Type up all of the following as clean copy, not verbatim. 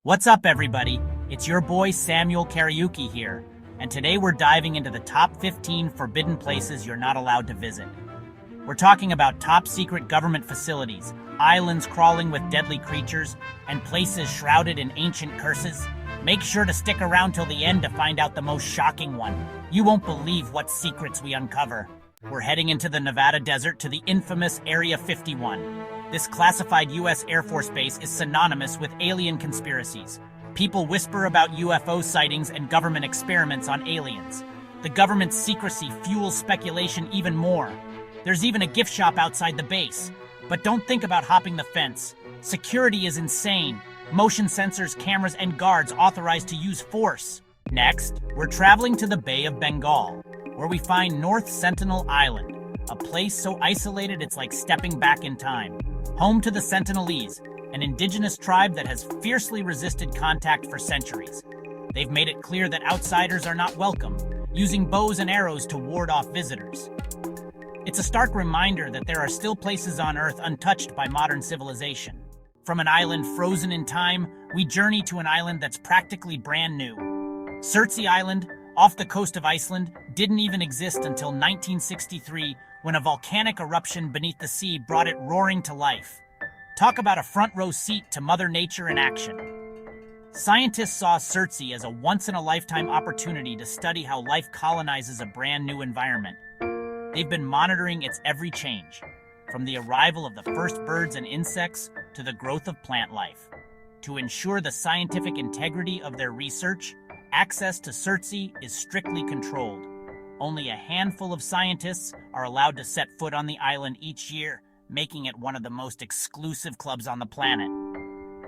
What's up, everybody? It's your boy Samuel Karaoke here, and today we're diving into the top 15 forbidden places you're not allowed to visit. We're talking about top secret government facilities, islands crawling with deadly creatures, and places shrouded in ancient curses. Make sure to stick around till the end to find out the most shocking one. You won't believe what secrets we uncover. We're heading into the Nevada desert to the infamous Area 51. This classified U.S. Air Force base is synonymous with alien conspiracies. People whisper about UFO sightings and government experiments on aliens. The government's secrecy fuels speculation even more. There's even a gift shop outside the base. But don't think about hopping the fence. Security is insane. Motion sensors, cameras, and guards authorized to use force. Next, we're traveling to the Bay of Bengal, where we find North Sentinel Island, a place so isolated it's like stepping back in time. Home to the Sentinelese, an indigenous tribe that has fiercely resisted contact for centuries. They've made it clear that outsiders are not welcome, using bows and arrows to ward off visitors. It's a stark reminder that there are still places on Earth untouched by modern civilization. From an island frozen in time, we journey to an island that's practically brand new. Surtsey Island, off the coast of Iceland, didn't even exist until 1963, when a volcanic eruption beneath the sea brought it roaring to life. Talk about a front-row seat to Mother Nature in action. Scientists saw Surtsey as a once-in-a-lifetime opportunity to study how life colonizes a brand new environment. They've been monitoring its every change, from the arrival of the first birds and insects to the growth of plant life. To ensure the scientific integrity of their research, access to Surtsey is strictly controlled. Only a handful of scientists are allowed to set foot on the island each year, making it one of the most exclusive clubs on the planet.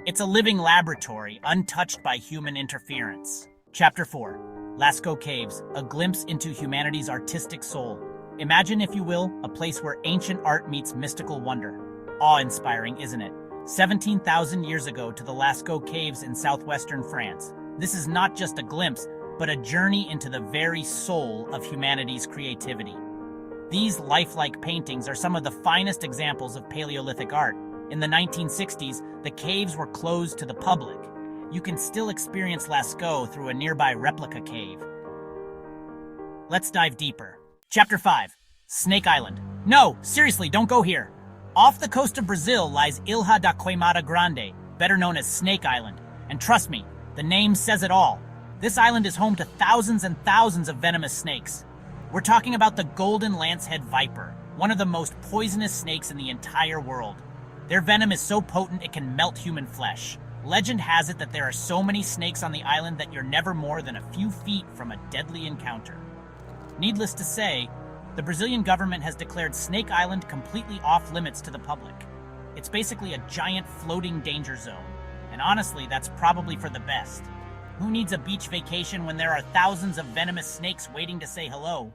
It's a living laboratory, untouched by human interference. Chapter 4. Lascaux Caves, a glimpse into humanity's artistic soul. Imagine, if you will, a place where ancient art meets mystical wonder. Awe-inspiring, isn't it? 17,000 years ago to the Lascaux Caves in southwestern France. This is not just a glimpse, but a journey into the very soul of humanity's creativity. These lifelike paintings are some of the finest examples of Paleolithic art. In the 1960s, the caves were closed to the public. You can still experience Lascaux through a nearby replica cave. Let's dive deeper. Chapter 5. Snake Island. No, seriously, don't go here. Off the coast of Brazil lies Ilha da Queimada Grande, better known as Snake Island. And trust me, the name says it all. This island is home to thousands and thousands of venomous snakes. We're talking about the golden lancehead viper, one of the most poisonous snakes in the entire world. Their venom is so potent it can melt human flesh. Legend has it that there are so many snakes on the island that you're never more than a few feet from a deadly encounter. Needless to say, the Brazilian government has declared Snake Island completely off limits to the public. It's basically a giant floating danger zone, and honestly, that's probably for the best. Who needs a beach vacation when there are thousands of venomous snakes waiting to say hello?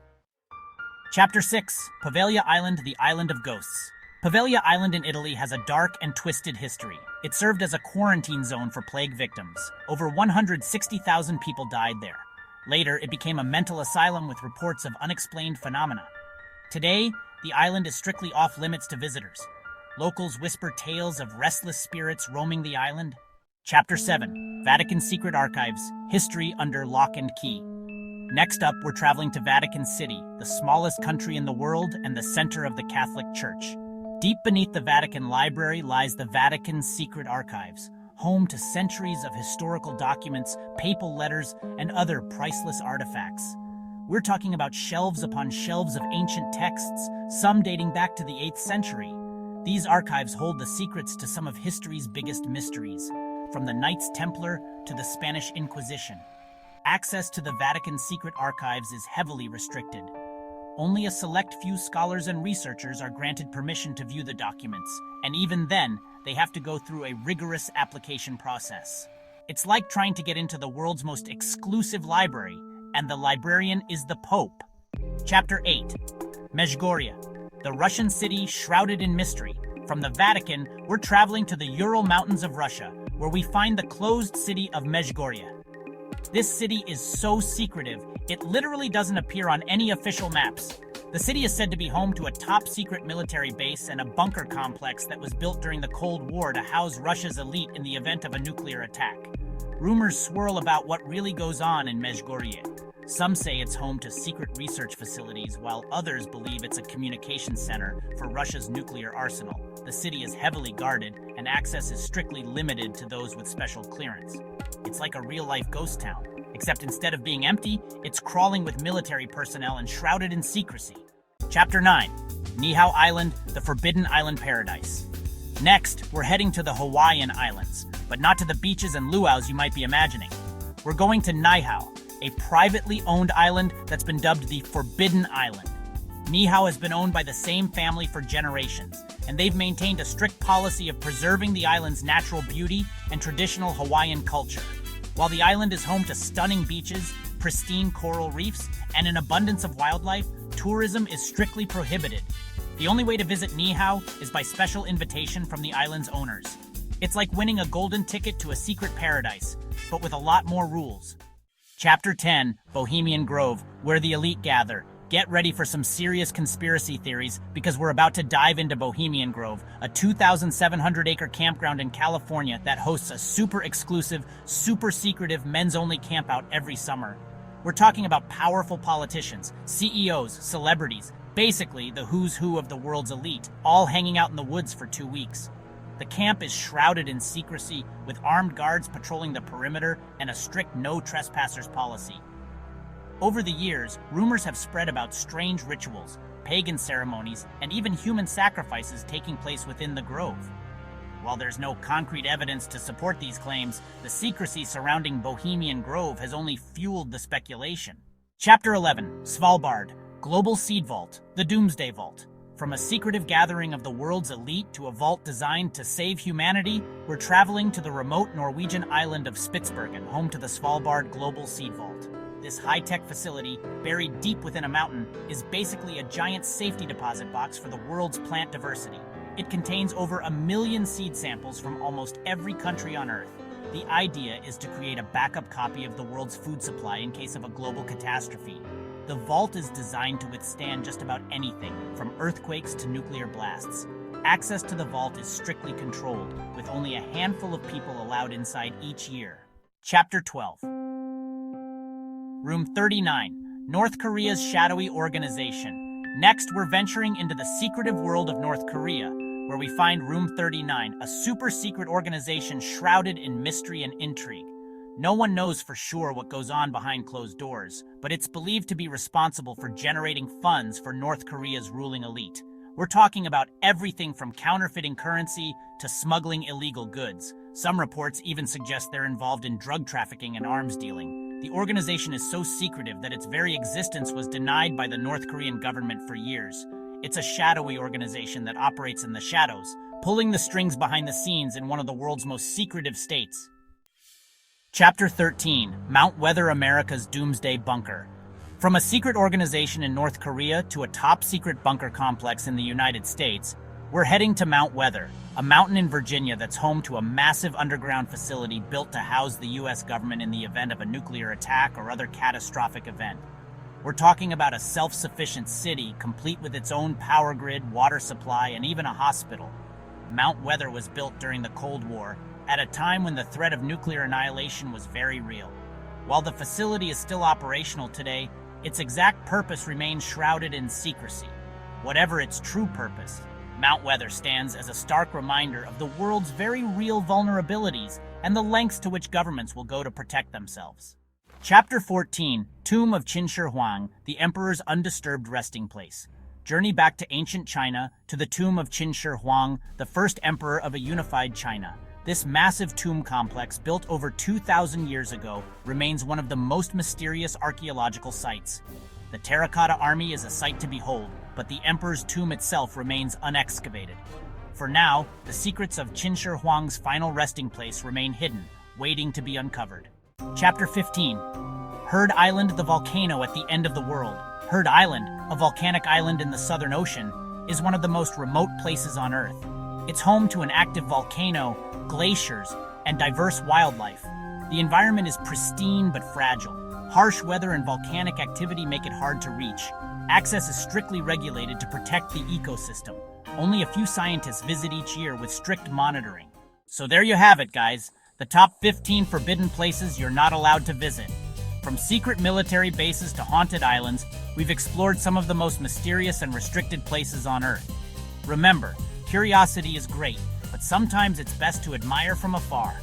Chapter 6. Poveglia Island, the Island of Ghosts. Poveglia Island in Italy has a dark and twisted history. It served as a quarantine zone for plague victims. Over 160,000 people died there. Later, it became a mental asylum with reports of unexplained phenomena. Today, the island is strictly off limits to visitors. Locals whisper tales of restless spirits roaming the island. Chapter 7. Vatican Secret Archives, History Under Lock and Key. Next up, we're traveling to Vatican City, the smallest country in the world and the center of the Catholic Church. Deep beneath the Vatican Library lies the Vatican Secret Archives, home to centuries of historical documents, papal letters, and other priceless artifacts. We're talking about shelves upon shelves of ancient texts, some dating back to the 8th century. These archives hold the secrets to some of history's biggest mysteries, from the Knights Templar to the Spanish Inquisition. Access to the Vatican Secret Archives is heavily restricted. Only a select few scholars and researchers are granted permission to view the documents, and even then, they have to go through a rigorous application process. It's like trying to get into the world's most exclusive library, and the librarian is the Pope. Chapter 8. Mezhgoria, the Russian city shrouded in mystery. From the Vatican, we're traveling to the Ural Mountains of Russia, where we find the closed city of Mezhgoria. This city is so secretive, it literally doesn't appear on any official maps. The city is said to be home to a top-secret military base and a bunker complex that was built during the Cold War to house Russia's elite in the event of a nuclear attack. Rumors swirl about what really goes on in Mezhgorje. Some say it's home to secret research facilities, while others believe it's a communications center for Russia's nuclear arsenal. The city is heavily guarded, and access is strictly limited to those with special clearance. It's like a real-life ghost town, except instead of being empty, it's crawling with military personnel and shrouded in secrecy. Chapter 9. Niihau Island, the Forbidden Island Paradise. Next, we're heading to the Hawaiian Islands, but not to the beaches and luau's you might be imagining. We're going to Niihau, a privately owned island that's been dubbed the Forbidden Island. Niihau has been owned by the same family for generations, and they've maintained a strict policy of preserving the island's natural beauty and traditional Hawaiian culture. While the island is home to stunning beaches, pristine coral reefs, and an abundance of wildlife, tourism is strictly prohibited. The only way to visit Niihau is by special invitation from the island's owners. It's like winning a golden ticket to a secret paradise, but with a lot more rules. Chapter 10, Bohemian Grove, where the elite gather. Get ready for some serious conspiracy theories because we're about to dive into Bohemian Grove, a 2,700-acre campground in California that hosts a super exclusive, super secretive men's-only campout every summer. We're talking about powerful politicians, CEOs, celebrities, basically the who's who of the world's elite, all hanging out in the woods for 2 weeks. The camp is shrouded in secrecy, with armed guards patrolling the perimeter and a strict no trespassers policy. Over the years, rumors have spread about strange rituals, pagan ceremonies, and even human sacrifices taking place within the grove. While there's no concrete evidence to support these claims, the secrecy surrounding Bohemian Grove has only fueled the speculation. Chapter 11, Svalbard, Global Seed Vault, the Doomsday Vault. From a secretive gathering of the world's elite to a vault designed to save humanity, we're traveling to the remote Norwegian island of Spitsbergen, home to the Svalbard Global Seed Vault. This high-tech facility, buried deep within a mountain, is basically a giant safety deposit box for the world's plant diversity. It contains over 1 million seed samples from almost every country on Earth. The idea is to create a backup copy of the world's food supply in case of a global catastrophe. The vault is designed to withstand just about anything, from earthquakes to nuclear blasts. Access to the vault is strictly controlled, with only a handful of people allowed inside each year. Chapter 12. Room 39, North Korea's Shadowy Organization. Next, we're venturing into the secretive world of North Korea, where we find Room 39, a super-secret organization shrouded in mystery and intrigue. No one knows for sure what goes on behind closed doors, but it's believed to be responsible for generating funds for North Korea's ruling elite. We're talking about everything from counterfeiting currency to smuggling illegal goods. Some reports even suggest they're involved in drug trafficking and arms dealing. The organization is so secretive that its very existence was denied by the North Korean government for years. It's a shadowy organization that operates in the shadows, pulling the strings behind the scenes in one of the world's most secretive states. Chapter 13, Mount Weather America's Doomsday Bunker. From a secret organization in North Korea to a top-secret bunker complex in the United States, we're heading to Mount Weather, a mountain in Virginia that's home to a massive underground facility built to house the U.S. government in the event of a nuclear attack or other catastrophic event. We're talking about a self-sufficient city, complete with its own power grid, water supply, and even a hospital. Mount Weather was built during the Cold War, at a time when the threat of nuclear annihilation was very real. While the facility is still operational today, its exact purpose remains shrouded in secrecy. Whatever its true purpose, Mount Weather stands as a stark reminder of the world's very real vulnerabilities and the lengths to which governments will go to protect themselves. Chapter 14, Tomb of Qin Shi Huang, the Emperor's Undisturbed Resting Place. Journey back to ancient China, to the tomb of Qin Shi Huang, the first emperor of a unified China. This massive tomb complex, built over 2,000 years ago, remains one of the most mysterious archaeological sites. The Terracotta Army is a sight to behold, but the emperor's tomb itself remains unexcavated. For now, the secrets of Qin Shi Huang's final resting place remain hidden, waiting to be uncovered. Chapter 15, Heard Island, the volcano at the end of the world. Heard Island, a volcanic island in the Southern Ocean, is one of the most remote places on Earth. It's home to an active volcano, glaciers, and diverse wildlife. The environment is pristine but fragile. Harsh weather and volcanic activity make it hard to reach. Access is strictly regulated to protect the ecosystem. Only a few scientists visit each year with strict monitoring. So there you have it, guys. The top 15 forbidden places you're not allowed to visit. From secret military bases to haunted islands, we've explored some of the most mysterious and restricted places on Earth. Remember, curiosity is great, but sometimes it's best to admire from afar.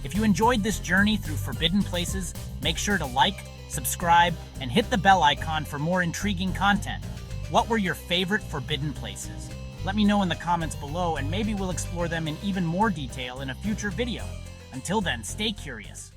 If you enjoyed this journey through forbidden places, make sure to like, subscribe, and hit the bell icon for more intriguing content. What were your favorite forbidden places? Let me know in the comments below, and maybe we'll explore them in even more detail in a future video. Until then, stay curious.